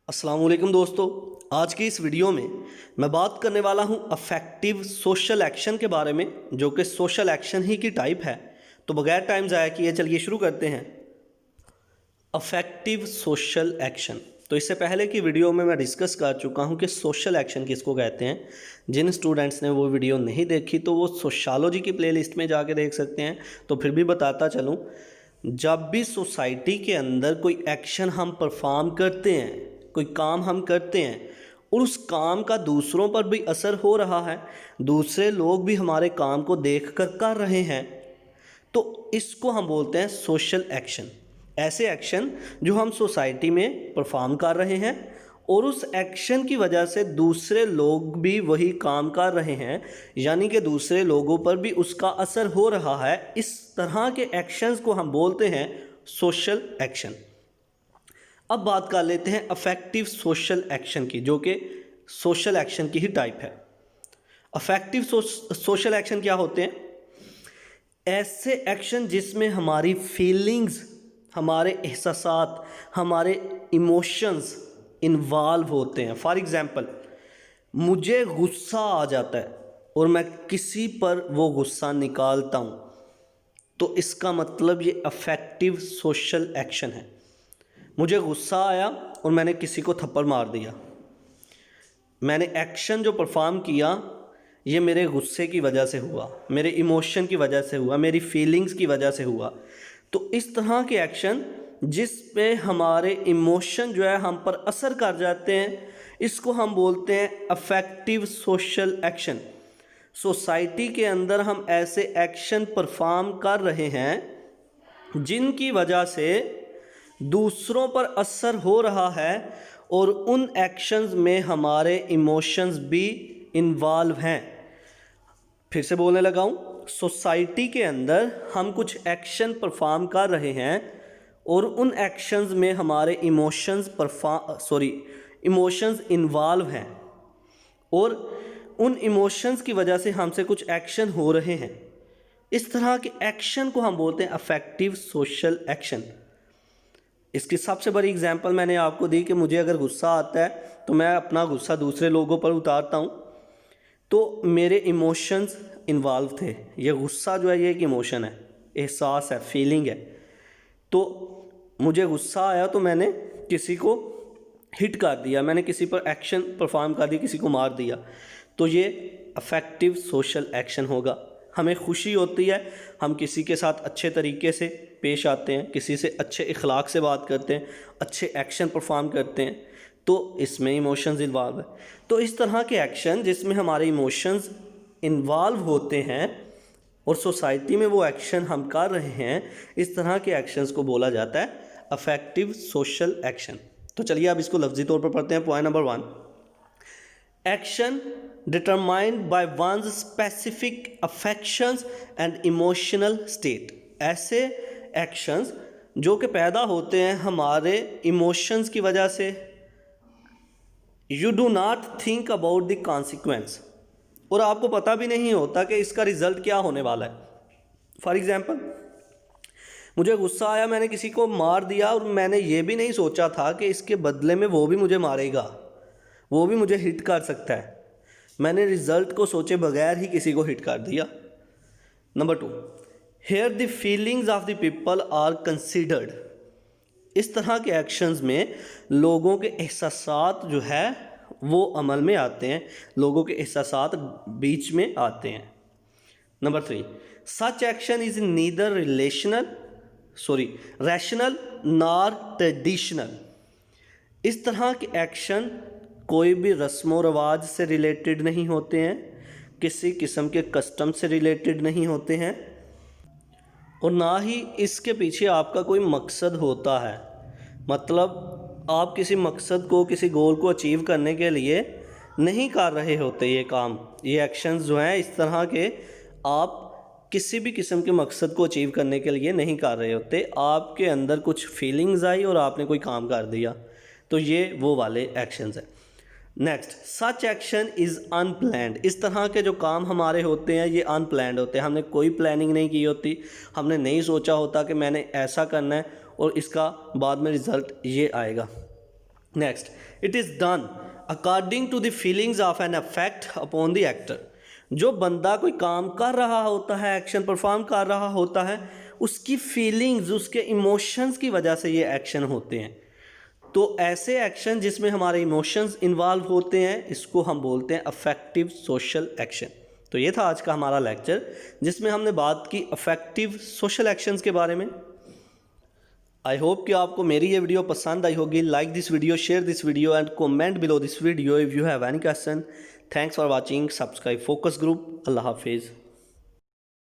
अस्सलाम वालेकुम दोस्तों। आज की इस वीडियो में मैं बात करने वाला हूं अफेक्टिव सोशल एक्शन के बारे में, जो कि सोशल एक्शन ही की टाइप है। तो बगैर टाइम ज़ाया किए चलिए शुरू करते हैं। Affective social action. तो इससे पहले की वीडियो में मैं डिस्कस कर चुका हूं कि सोशल एक्शन किसको कहते हैं। जिन स्टूडेंट्स ने वो वीडियो नहीं देखी तो वो सोशलॉजी की प्लेलिस्ट में जाके देख सकते हैं। तो फिर भी बताता चलूँ, जब भी सोसाइटी के अंदर कोई एक्शन हम परफॉर्म करते हैं, कोई काम हम करते हैं और उस काम का दूसरों पर भी असर हो रहा है, दूसरे लोग भी हमारे काम को देख कर रहे हैं, तो इसको हम बोलते हैं सोशल एक्शन। ऐसे एक्शन जो हम सोसाइटी में परफॉर्म कर रहे हैं और उस एक्शन की वजह से दूसरे लोग भी वही काम कर रहे हैं, यानी कि दूसरे लोगों पर भी उसका असर हो रहा है। इस तरह के एक्शंस को हम बोलते हैं सोशल एक्शन। अब बात कर लेते हैं अफेक्टिव सोशल एक्शन की, जो कि सोशल एक्शन की ही टाइप है। अफेक्टिव सोशल एक्शन क्या होते हैं? ऐसे एक्शन जिसमें हमारी फीलिंग्स, हमारे एहसासात, हमारे इमोशंस इन्वॉल्व होते हैं। फॉर एग्ज़ाम्पल, मुझे गुस्सा आ जाता है और मैं किसी पर वो गुस्सा निकालता हूँ, तो इसका मतलब ये अफेक्टिव सोशल एक्शन है। मुझे गुस्सा आया और मैंने किसी को थप्पड़ मार दिया। मैंने एक्शन जो परफॉर्म किया ये मेरे गुस्से की वजह से हुआ, मेरे इमोशन की वजह से हुआ, मेरी फीलिंग्स की वजह से हुआ। तो इस तरह के एक्शन जिस पे हमारे इमोशन जो है हम पर असर कर जाते हैं, इसको हम बोलते हैं अफेक्टिव सोशल एक्शन। सोसाइटी के अंदर हम ऐसे एक्शन परफॉर्म कर रहे हैं जिनकी वजह से दूसरों पर असर हो रहा है और उन एक्शंस में हमारे इमोशंस भी इन्वॉल्व हैं। फिर से बोलने लगा हूँ, सोसाइटी के अंदर हम कुछ एक्शन परफॉर्म कर रहे हैं और उन एक्शंस में हमारे इमोशंस इन्वॉल्व हैं और उन इमोशंस की वजह से हमसे कुछ एक्शन हो रहे हैं। इस तरह के एक्शन को हम बोलते हैं अफेक्टिव सोशल एक्शन। इसकी सबसे बड़ी एग्जांपल मैंने आपको दी कि मुझे अगर गुस्सा आता है तो मैं अपना गुस्सा दूसरे लोगों पर उतारता हूँ, तो मेरे इमोशंस इन्वॉल्व थे। ये गुस्सा जो है ये एक इमोशन है, एहसास है, फीलिंग है। तो मुझे गुस्सा आया तो मैंने किसी को हिट कर दिया, मैंने किसी पर एक्शन परफॉर्म कर दिया, किसी को मार दिया, तो ये अफेक्टिव सोशल एक्शन होगा। हमें खुशी होती है, हम किसी के साथ अच्छे तरीके से पेश आते हैं, किसी से अच्छे इखलाक से बात करते हैं, अच्छे एक्शन परफॉर्म करते हैं, तो इसमें इमोशंस इन्वॉल्व है। तो इस तरह के एक्शन जिसमें हमारे इमोशंस इन्वॉल्व होते हैं और सोसाइटी में वो एक्शन हम कर रहे हैं, इस तरह के एक्शंस को बोला जाता है अफेक्टिव सोशल एक्शन। तो चलिए अब इसको लफ्जी तौर पर पढ़ते हैं। Point number 1, action determined by once specific affections and emotional state. ऐसे एक्शंस जो कि पैदा होते हैं हमारे इमोशंस की वजह से। You do not think about the consequence, और आपको पता भी नहीं होता कि इसका रिजल्ट क्या होने वाला है। फॉर एग्जाम्पल, मुझे गुस्सा आया, मैंने किसी को मार दिया और मैंने ये भी नहीं सोचा था कि इसके बदले में वो भी मुझे मारेगा, वो भी मुझे हिट कर सकता है। मैंने रिजल्ट को सोचे बगैर ही किसी को हिट कर दिया। Number 2, here the feelings of the people are considered. इस तरह के एक्शंस में लोगों के एहसासात जो है वो अमल में आते हैं, लोगों के एहसासात बीच में आते हैं। Number 3, such action is neither rational nor traditional. इस तरह के एक्शन कोई भी रस्म रवाज से रिलेटेड नहीं होते हैं, किसी किस्म के कस्टम से रिलेटेड नहीं होते हैं और ना ही इसके पीछे आपका कोई मकसद होता है। मतलब आप किसी मकसद को, किसी गोल को अचीव करने के लिए नहीं कर रहे होते ये काम, ये एक्शंस जो हैं इस तरह के, आप किसी भी किस्म के मकसद को अचीव करने के लिए नहीं कर रहे होते। आपके अंदर कुछ फीलिंग्स आई और आपने कोई काम कर दिया, तो ये वो वाले एक्शंस हैं। Next, such action is unplanned. इस तरह के जो काम हमारे होते हैं ये अनप्लैंड होते हैं, हमने कोई प्लानिंग नहीं की होती, हमने नहीं सोचा होता कि मैंने ऐसा करना है और इसका बाद में रिज़ल्ट ये आएगा। Next, it is done according to the feelings of an affect upon the actor. जो बंदा कोई काम कर रहा होता है, एक्शन परफॉर्म कर रहा होता है, उसकी फीलिंग्स, उसके इमोशंस की वजह से ये एक्शन होते हैं। तो ऐसे एक्शन जिसमें हमारे इमोशंस इन्वॉल्व होते हैं, इसको हम बोलते हैं अफेक्टिव सोशल एक्शन। तो ये था आज का हमारा लेक्चर, जिसमें हमने बात की अफेक्टिव सोशल एक्शंस के बारे में। आई होप कि आपको मेरी ये वीडियो पसंद आई होगी। Like this video, share this video and comment below this video if you have any question. Thanks for watching. Subscribe focus group. Allah हाफिज़।